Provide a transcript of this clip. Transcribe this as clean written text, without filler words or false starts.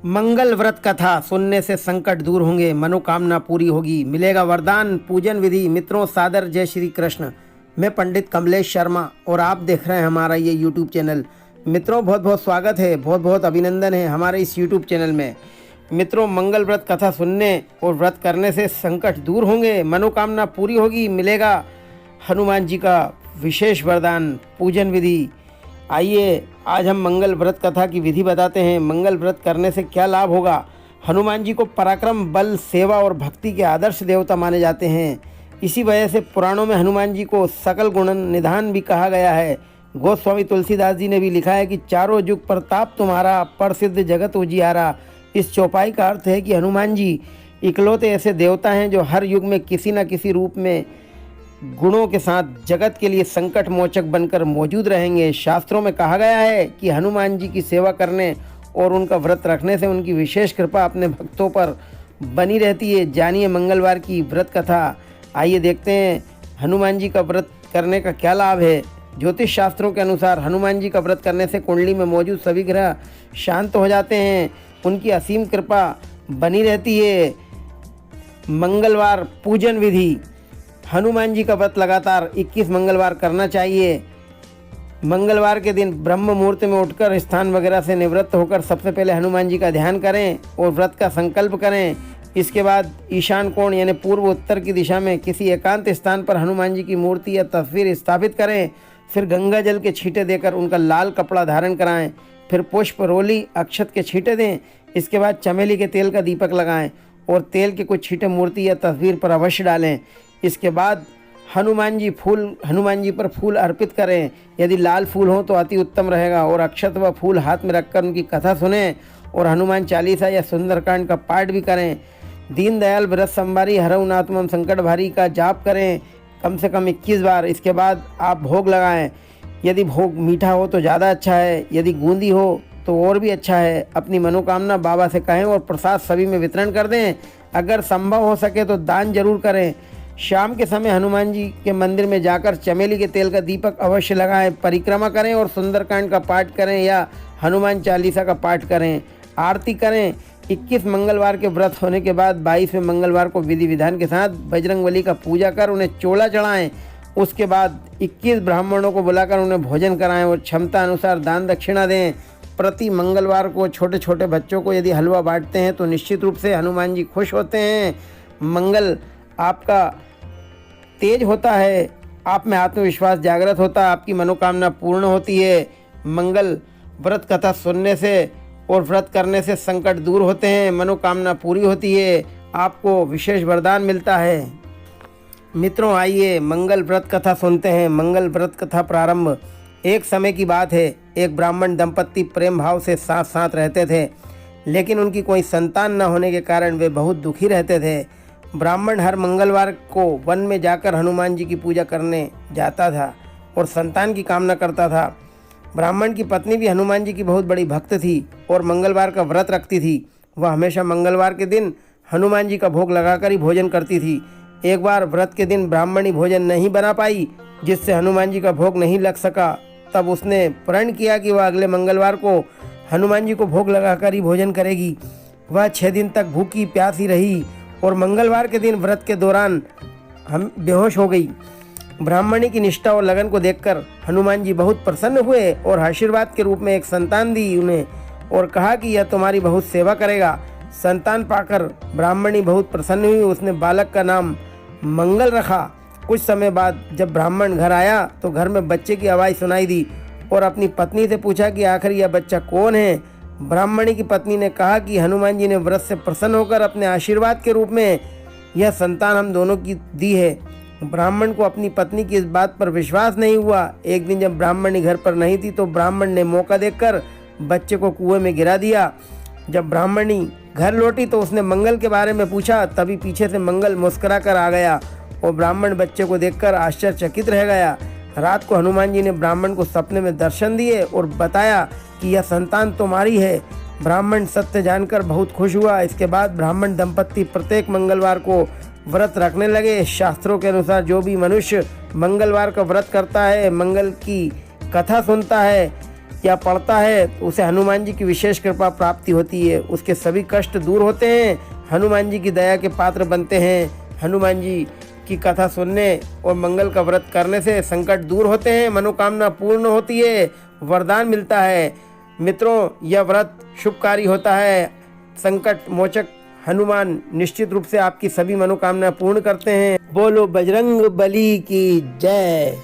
मंगल व्रत कथा सुनने से संकट दूर होंगे, मनोकामना पूरी होगी, मिलेगा वरदान। पूजन विधि। मित्रों सादर जय श्री कृष्ण। मैं पंडित कमलेश शर्मा और आप देख रहे हैं हमारा ये यूट्यूब चैनल। मित्रों बहुत बहुत स्वागत है, बहुत बहुत अभिनंदन है हमारे इस यूट्यूब चैनल में। मित्रों मंगल व्रत कथा सुनने और व्रत करने से संकट दूर होंगे, मनोकामना पूरी होगी, मिलेगा हनुमान जी का विशेष वरदान। पूजन विधि। आइए आज हम मंगल व्रत कथा की विधि बताते हैं। मंगल व्रत करने से क्या लाभ होगा। हनुमान जी को पराक्रम, बल, सेवा और भक्ति के आदर्श देवता माने जाते हैं। इसी वजह से पुराणों में हनुमान जी को सकल गुण निधान भी कहा गया है। गोस्वामी तुलसीदास जी ने भी लिखा है कि चारों युग प्रताप तुम्हारा, प्रसिद्ध जगत उजियारा। इस चौपाई का अर्थ है कि हनुमान जी इकलौते ऐसे देवता हैं जो हर युग में किसी न किसी रूप में गुणों के साथ जगत के लिए संकट मोचक बनकर मौजूद रहेंगे। शास्त्रों में कहा गया है कि हनुमान जी की सेवा करने और उनका व्रत रखने से उनकी विशेष कृपा अपने भक्तों पर बनी रहती है। जानिए मंगलवार की व्रत कथा। आइए देखते हैं हनुमान जी का व्रत करने का क्या लाभ है। ज्योतिष शास्त्रों के अनुसार हनुमान जी का व्रत करने से कुंडली में मौजूद सभी ग्रह शांत हो जाते हैं, उनकी असीम कृपा बनी रहती है। मंगलवार पूजन विधि। हनुमान जी का व्रत लगातार 21 मंगलवार करना चाहिए। मंगलवार के दिन ब्रह्म मुहूर्त में उठकर स्नान वगैरह से निवृत्त होकर सबसे पहले हनुमान जी का ध्यान करें और व्रत का संकल्प करें। इसके बाद ईशान कोण यानी पूर्व उत्तर की दिशा में किसी एकांत स्थान पर हनुमान जी की मूर्ति या तस्वीर स्थापित करें। फिर गंगा जल के छींटे देकर उनका लाल कपड़ा धारण कराएं। फिर पुष्प, रोली, अक्षत के छींटे दें। इसके बाद चमेली के तेल का दीपक लगाएं और तेल के कुछ छींटे मूर्ति या तस्वीर पर अवश्य डालें। इसके बाद हनुमान जी पर फूल अर्पित करें। यदि लाल फूल हो तो अति उत्तम रहेगा। और अक्षत व फूल हाथ में रखकर उनकी कथा सुनें और हनुमान चालीसा या सुंदरकांड का पाठ भी करें। दीनदयाल व्रत संभारी हरऊ नाथमम संकट भारी का जाप करें कम से कम 21 बार। इसके बाद आप भोग लगाएं। यदि भोग मीठा हो तो ज़्यादा अच्छा है, यदि बूंदी हो तो और भी अच्छा है। अपनी मनोकामना बाबा से कहें और प्रसाद सभी में वितरण कर दें। अगर संभव हो सके तो दान जरूर करें। शाम के समय हनुमान जी के मंदिर में जाकर चमेली के तेल का दीपक अवश्य लगाएं। परिक्रमा करें और सुंदरकांड का पाठ करें या हनुमान चालीसा का पाठ करें। आरती करें। 21 मंगलवार के व्रत होने के बाद 22वें मंगलवार को विधि विधान के साथ बजरंगबली का पूजा कर उन्हें चोला चढ़ाएं। उसके बाद 21 ब्राह्मणों को बुलाकर उन्हें भोजन कराएं और क्षमता अनुसार दान दक्षिणा दें। प्रति मंगलवार को छोटे छोटे बच्चों को यदि हलवा बांटते हैं तो निश्चित रूप से हनुमान जी खुश होते हैं। मंगल आपका तेज होता है, आप में आत्मविश्वास जागृत होता है, आपकी मनोकामना पूर्ण होती है। मंगल व्रत कथा सुनने से और व्रत करने से संकट दूर होते हैं, मनोकामना पूरी होती है, आपको विशेष वरदान मिलता है। मित्रों आइए मंगल व्रत कथा सुनते हैं। मंगल व्रत कथा प्रारंभ। एक समय की बात है, एक ब्राह्मण दंपत्ति प्रेम भाव से साथ साथ रहते थे, लेकिन उनकी कोई संतान न होने के कारण वे बहुत दुखी रहते थे। ब्राह्मण हर मंगलवार को वन में जाकर हनुमान जी की पूजा करने जाता था और संतान की कामना करता था। ब्राह्मण की पत्नी भी हनुमान जी की बहुत बड़ी भक्त थी और मंगलवार का व्रत रखती थी। वह हमेशा मंगलवार के दिन हनुमान जी का भोग लगाकर ही भोजन करती थी। एक बार व्रत के दिन ब्राह्मणी भोजन नहीं बना पाई, जिससे हनुमान जी का भोग नहीं लग सका। तब उसने प्रण किया कि वह अगले मंगलवार को हनुमान जी को भोग लगाकर ही भोजन करेगी। वह 6 दिन तक भूखी प्यासी रही और मंगलवार के दिन व्रत के दौरान हम बेहोश हो गई। ब्राह्मणी की निष्ठा और लगन को देखकर हनुमान जी बहुत प्रसन्न हुए और आशीर्वाद के रूप में एक संतान दी उन्हें और कहा कि यह तुम्हारी बहुत सेवा करेगा। संतान पाकर ब्राह्मणी बहुत प्रसन्न हुई। उसने बालक का नाम मंगल रखा। कुछ समय बाद जब ब्राह्मण घर आया तो घर में बच्चे की आवाज़ सुनाई दी और अपनी पत्नी से पूछा कि आखिर यह बच्चा कौन है। ब्राह्मणी की पत्नी ने कहा कि हनुमान जी ने व्रत से प्रसन्न होकर अपने आशीर्वाद के रूप में यह संतान हम दोनों की दी है। ब्राह्मण को अपनी पत्नी की इस बात पर विश्वास नहीं हुआ। एक दिन जब ब्राह्मणी घर पर नहीं थी तो ब्राह्मण ने मौका देखकर बच्चे को कुएं में गिरा दिया। जब ब्राह्मणी घर लौटी तो उसने मंगल के बारे में पूछा। तभी पीछे से मंगल मुस्कुरा कर आ गया और ब्राह्मण बच्चे को देखकर आश्चर्यचकित रह गया। रात को हनुमान जी ने ब्राह्मण को सपने में दर्शन दिए और बताया कि यह संतान तुम्हारी है। ब्राह्मण सत्य जानकर बहुत खुश हुआ। इसके बाद ब्राह्मण दंपत्ति प्रत्येक मंगलवार को व्रत रखने लगे। शास्त्रों के अनुसार जो भी मनुष्य मंगलवार का व्रत करता है, मंगल की कथा सुनता है, या पढ़ता है तो उसे हनुमान जी की विशेष कृपा प्राप्ति होती है, उसके सभी कष्ट दूर होते हैं, हनुमान जी की दया के पात्र बनते हैं। हनुमान जी की कथा सुनने और मंगल का व्रत करने से संकट दूर होते हैं, मनोकामना पूर्ण होती है, वरदान मिलता है। मित्रों, यह व्रत शुभकारी होता है। संकट मोचक हनुमान निश्चित रूप से आपकी सभी मनोकामना पूर्ण करते हैं। बोलो बजरंग बली की जय।